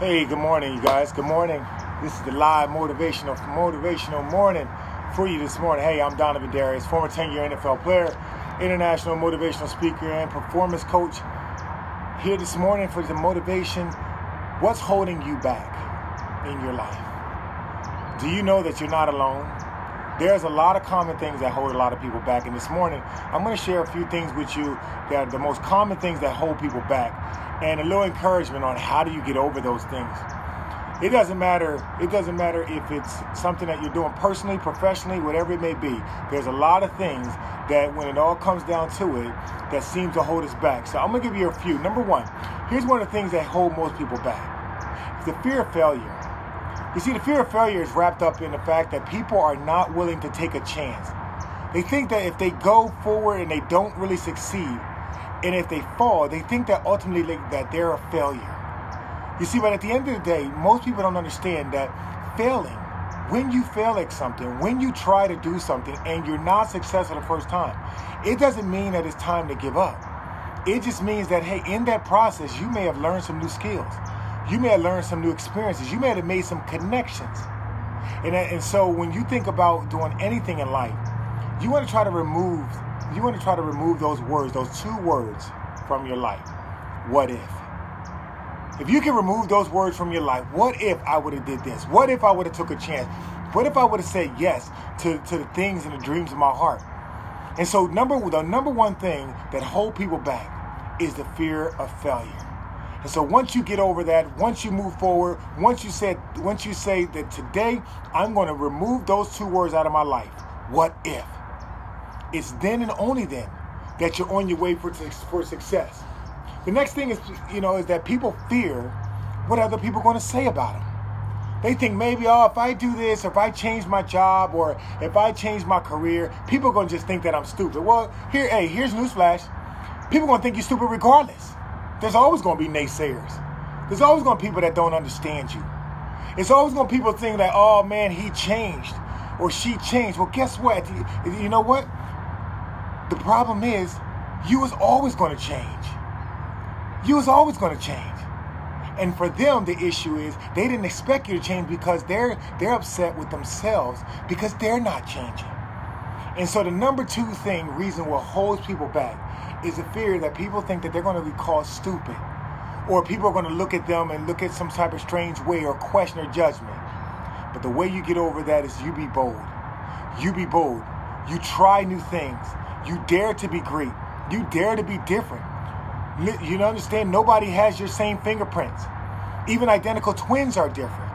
Hey, good morning, you guys. Good morning. This is the live motivational morning for you this morning. Hey, I'm Donovin Darius, former 10-year NFL player, international motivational speaker, and performance coach. Here this morning for the motivation. What's holding you back in your life? Do you know that you're not alone? There's a lot of common things that hold a lot of people back. And this morning, I'm going to share a few things with you that are the most common things that hold people back, and a little encouragement on how do you get over those things. It doesn't matter if it's something that you're doing personally, professionally, whatever it may be. There's a lot of things that when it all comes down to it that seem to hold us back. So I'm going to give you a few. Number one, here's one of the things that hold most people back. It's the fear of failure. You see, the fear of failure is wrapped up in the fact that people are not willing to take a chance. They think that if they go forward and they don't really succeed, and if they fall, they think that ultimately that they're a failure. You see, but at the end of the day, most people don't understand that failing, when you fail at something, when you try to do something and you're not successful the first time, it doesn't mean that it's time to give up. It just means that, hey, in that process, you may have learned some new skills. You may have learned some new experiences. You may have made some connections. And so when you think about doing anything in life, you want to try to remove those words, those two words from your life. What if? If you can remove those words from your life, what if I would have did this? What if I would have took a chance? What if I would have said yes to the things and the dreams of my heart? And so the number one thing that hold people back is the fear of failure. And so once you get over that, once you move forward, once you say that today I'm going to remove those two words out of my life, what if? It's then and only then that you're on your way for success. The next thing is that people fear what other people are going to say about them. They think maybe, if I do this, or if I change my job, or if I change my career, people are going to just think that I'm stupid. Well, here's newsflash. People are going to think you're stupid regardless. There's always going to be naysayers. There's always going to be people that don't understand you. It's always going to be people think that, oh man, he changed or she changed. Well, guess what? You know what? The problem is you was always going to change. You was always going to change. And for them, the issue is they didn't expect you to change because they're upset with themselves because they're not changing. And so the number two reason what holds people back is the fear that people think that they're going to be called stupid, or people are going to look at them and look at some type of strange way or question or judgment. But the way you get over that is you be bold. You be bold. You try new things. You dare to be great. You dare to be different. You understand? Nobody has your same fingerprints. Even identical twins are different.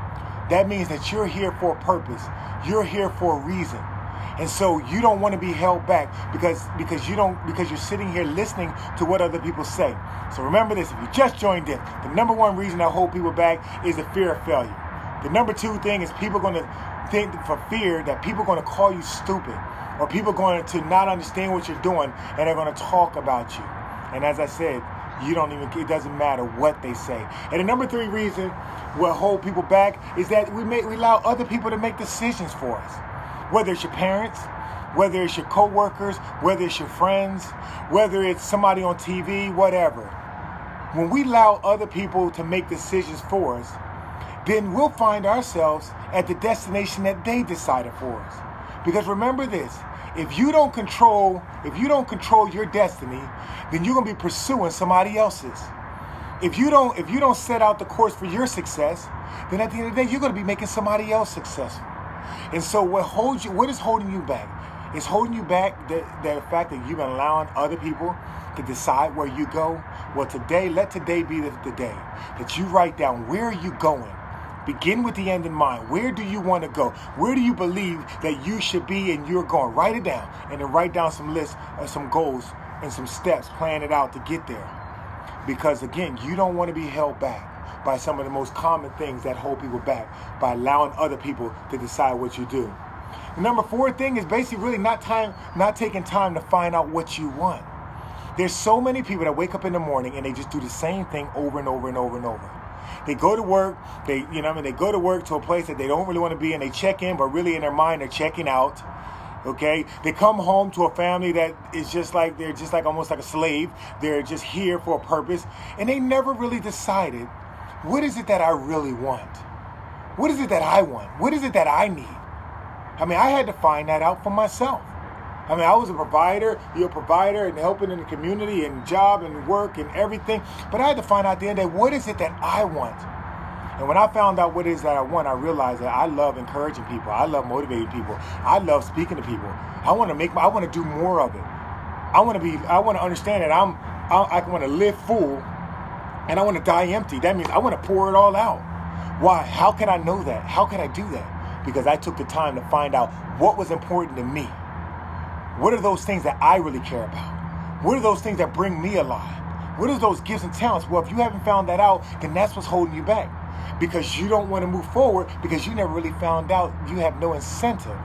That means that you're here for a purpose. You're here for a reason. And so you don't want to be held back because you're sitting here listening to what other people say. So remember this, if you just joined in, the number one reason that hold people back is the fear of failure. The number two thing is people are going to think for fear that people are going to call you stupid, or people are going to not understand what you're doing and they're going to talk about you. And as I said, it doesn't matter what they say. And the number three reason what hold people back is that we allow other people to make decisions for us. Whether it's your parents, whether it's your coworkers, whether it's your friends, whether it's somebody on TV, whatever. When we allow other people to make decisions for us, then we'll find ourselves at the destination that they decided for us. Because remember this, if you don't control your destiny, then you're going to be pursuing somebody else's. If you don't set out the course for your success, then at the end of the day, you're going to be making somebody else successful. And so what is holding you back? It's holding you back the fact that you've been allowing other people to decide where you go. Well, let today be the day that you write down, where are you going? Begin with the end in mind. Where do you want to go? Where do you believe that you should be and you're going? Write it down, and then write down some lists of some goals and some steps, plan it out to get there. Because again, you don't want to be held back by some of the most common things that hold people back, by allowing other people to decide what you do. The number four thing is basically really not taking time to find out what you want. There's so many people that wake up in the morning and they just do the same thing over and over and over and over. They go to work, they go to work to a place that they don't really want to be, and they check in, but really in their mind they're checking out. Okay, they come home to a family that is they're just like almost like a slave. They're just here for a purpose, and they never really decided what is it that I really want? What is it that I want? What is it that I need? I mean, I had to find that out for myself. I mean, I was a provider, you're a provider and helping in the community and job and work and everything. But I had to find out at the end of the day, what is it that I want? And when I found out what it is that I want, I realized that I love encouraging people. I love motivating people. I love speaking to people. I want to do more of it. I want to understand that I want to live full and I want to die empty. That means I want to pour it all out. Why? How can I know that? How can I do that? Because I took the time to find out what was important to me. What are those things that I really care about? What are those things that bring me alive? What are those gifts and talents? Well, if you haven't found that out, then that's what's holding you back. Because you don't want to move forward because you never really found out. You have no incentive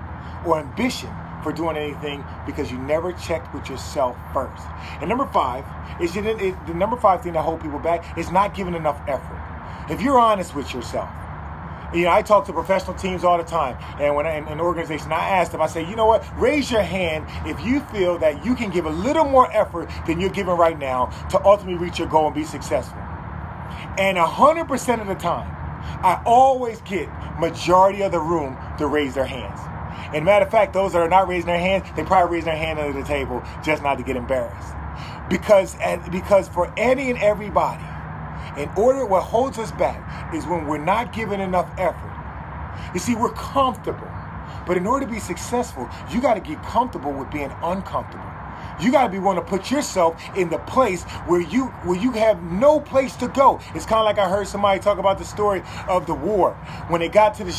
or ambition for doing anything because you never checked with yourself first. And number 5 is the number 5 thing that holds people back is not giving enough effort. If you're honest with yourself, you know, I talk to professional teams all the time, and when in an organization, I ask them, I say, you know what, raise your hand if you feel that you can give a little more effort than you're giving right now to ultimately reach your goal and be successful. And 100% of the time, I always get majority of the room to raise their hands. And matter of fact, those that are not raising their hands, they probably raise their hand under the table just not to get embarrassed. Because for any and everybody, in order, what holds us back is when we're not giving enough effort. You see, we're comfortable. But in order to be successful, you got to get comfortable with being uncomfortable. You got to be willing to put yourself in the place where you have no place to go. It's kind of like I heard somebody talk about the story of the war. When they got to the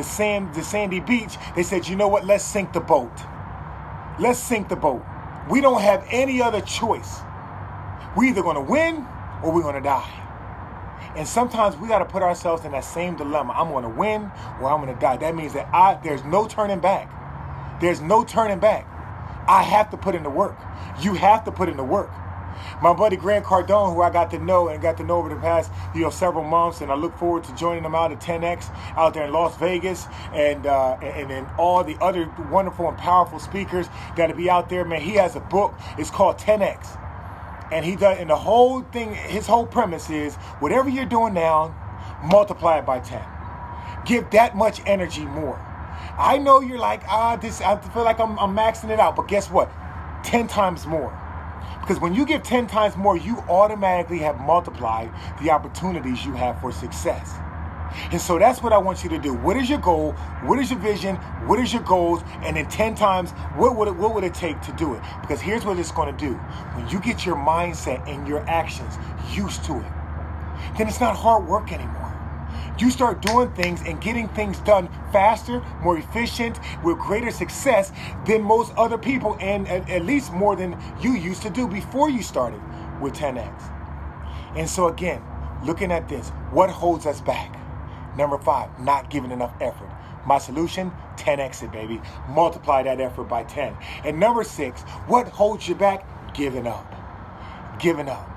sandy beach, they said, you know what? Let's sink the boat. Let's sink the boat. We don't have any other choice. We're either going to win or we're going to die. And sometimes we got to put ourselves in that same dilemma. I'm going to win or I'm going to die. That means that there's no turning back. There's no turning back. I have to put in the work. You have to put in the work. My buddy Grant Cardone, who I got to know over the past several months, and I look forward to joining him out at 10X out there in Las Vegas, and then all the other wonderful and powerful speakers that'll be out there. Man, he has a book. It's called 10X. And he does, and the whole thing, his whole premise is whatever you're doing now, multiply it by 10. Give that much energy more. I know you're like, I feel like I'm maxing it out, but guess what? 10 times more. Because when you give 10 times more, you automatically have multiplied the opportunities you have for success. And so that's what I want you to do. What is your goal? What is your vision? What is your goals? And then 10 times, what would it take to do it? Because here's what it's going to do. When you get your mindset and your actions used to it, then it's not hard work anymore. You start doing things and getting things done faster, more efficient, with greater success than most other people, and at least more than you used to do before you started with 10X. And so again, looking at this, what holds us back? Number 5, not giving enough effort. My solution, 10X it, baby. Multiply that effort by 10. And number 6, what holds you back? Giving up. Giving up.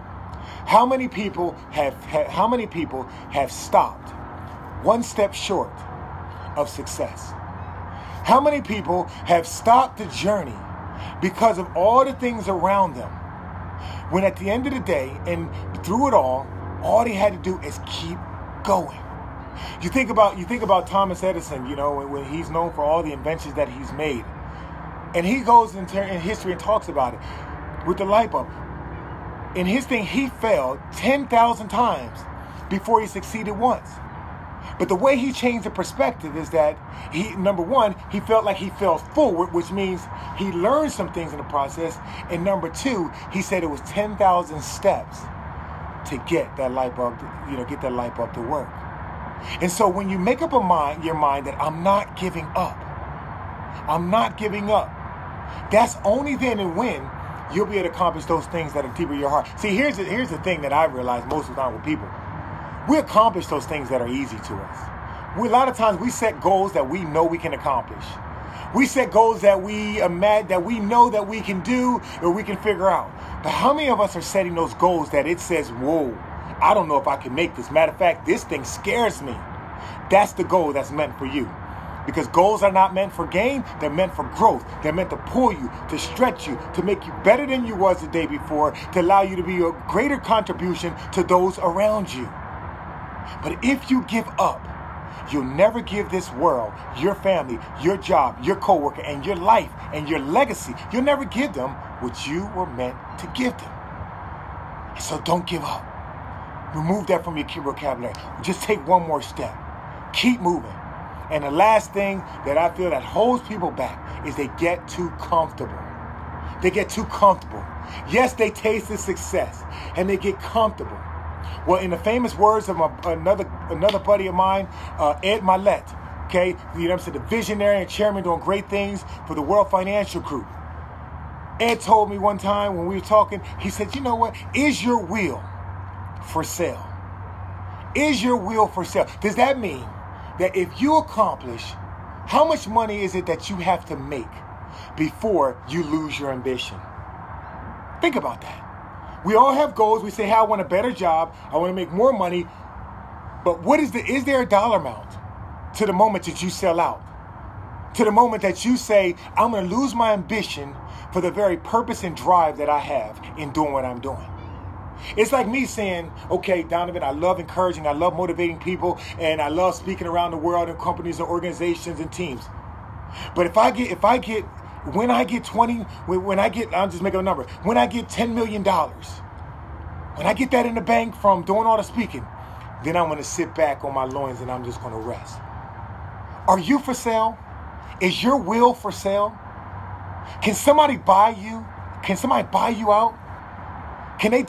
How many people have stopped one step short of success? How many people have stopped the journey because of all the things around them, when at the end of the day and through it all they had to do is keep going? You think about Thomas Edison, when he's known for all the inventions that he's made. And he goes in history and talks about it with the light bulb. In his thing, he failed 10,000 times before he succeeded once. But the way he changed the perspective is that number 1, he felt like he fell forward, which means he learned some things in the process. And number 2, he said it was 10,000 steps to get that light bulb, to work. And so when you make up your mind that I'm not giving up, that's only then and when you'll be able to accomplish those things that are deeper in your heart. See, here's the thing that I realize most of the time with people. We accomplish those things that are easy to us. A lot of times we set goals that we know we can accomplish. We set goals that we know that we can do or we can figure out. But how many of us are setting those goals that it says, whoa, I don't know if I can make this. Matter of fact, this thing scares me. That's the goal that's meant for you. Because goals are not meant for gain, they're meant for growth. They're meant to pull you, to stretch you, to make you better than you was the day before, to allow you to be a greater contribution to those around you. But if you give up, you'll never give this world, your family, your job, your coworker, and your life, and your legacy, you'll never give them what you were meant to give them. And so don't give up. Remove that from your vocabulary. Just take one more step. Keep moving. And the last thing that I feel that holds people back is they get too comfortable. They get too comfortable. Yes, they taste the success and they get comfortable. Well, in the famous words of another buddy of mine, Ed Mylett, okay, you know what I'm saying, the visionary and chairman doing great things for the World Financial Group. Ed told me one time when we were talking, he said, you know what, is your will for sale? Is your will for sale? Does that mean that if you accomplish, how much money is it that you have to make before you lose your ambition? Think about that. We all have goals. We say, hey, I want a better job. I want to make more money. But is there a dollar amount to the moment that you sell out? To the moment that you say, I'm going to lose my ambition for the very purpose and drive that I have in doing what I'm doing. It's like me saying, okay, Donovan, I love encouraging, I love motivating people, and I love speaking around the world in companies and organizations and teams. But when I get $10 million, when I get that in the bank from doing all the speaking, then I'm going to sit back on my loins and I'm just going to rest. Are you for sale? Is your will for sale? Can somebody buy you? Can somebody buy you out? Can they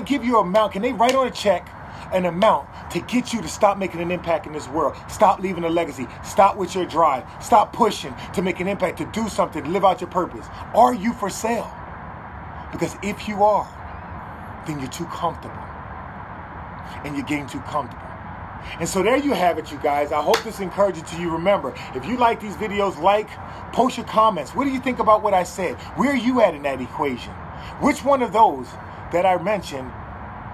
give you an amount? Can they write on a check an amount to get you to stop making an impact in this world? Stop leaving a legacy. Stop with your drive. Stop pushing to make an impact, to do something, to live out your purpose. Are you for sale? Because if you are, then you're too comfortable. And you're getting too comfortable. And so there you have it, you guys. I hope this encourages to you. Remember, if you like these videos, post your comments. What do you think about what I said? Where are you at in that equation? Which one of those that I mentioned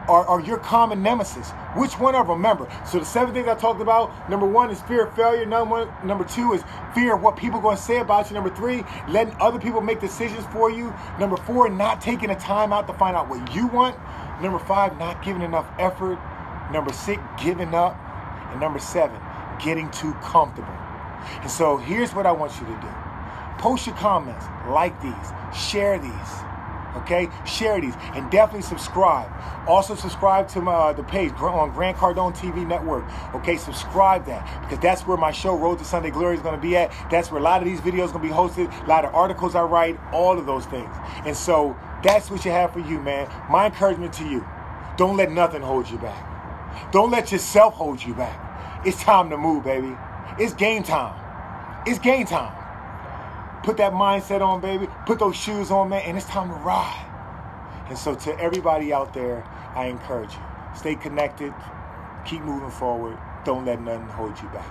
are your common nemesis? Which one of them? Remember, so the 7 things I talked about, number 1 is fear of failure. Number 2 is fear of what people are going to say about you. Number 3, letting other people make decisions for you. Number 4, not taking the time out to find out what you want. Number 5, not giving enough effort. Number 6, giving up. And number 7, getting too comfortable. And so here's what I want you to do. Post your comments, like these, share these. Okay, share these, and definitely subscribe. Also subscribe to the page on Grant Cardone TV Network. Okay, subscribe that, because that's where my show Road to Sunday Glory is going to be at. That's where a lot of these videos are going to be hosted, a lot of articles I write, all of those things. And so that's what you have for you, man. My encouragement to you, don't let nothing hold you back. Don't let yourself hold you back. It's time to move, baby. It's game time. It's game time. Put that mindset on, baby. Put those shoes on, man, and it's time to ride. And so to everybody out there, I encourage you. Stay connected. Keep moving forward. Don't let nothing hold you back.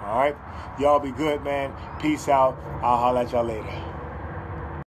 All right? Y'all be good, man. Peace out. I'll holler at y'all later.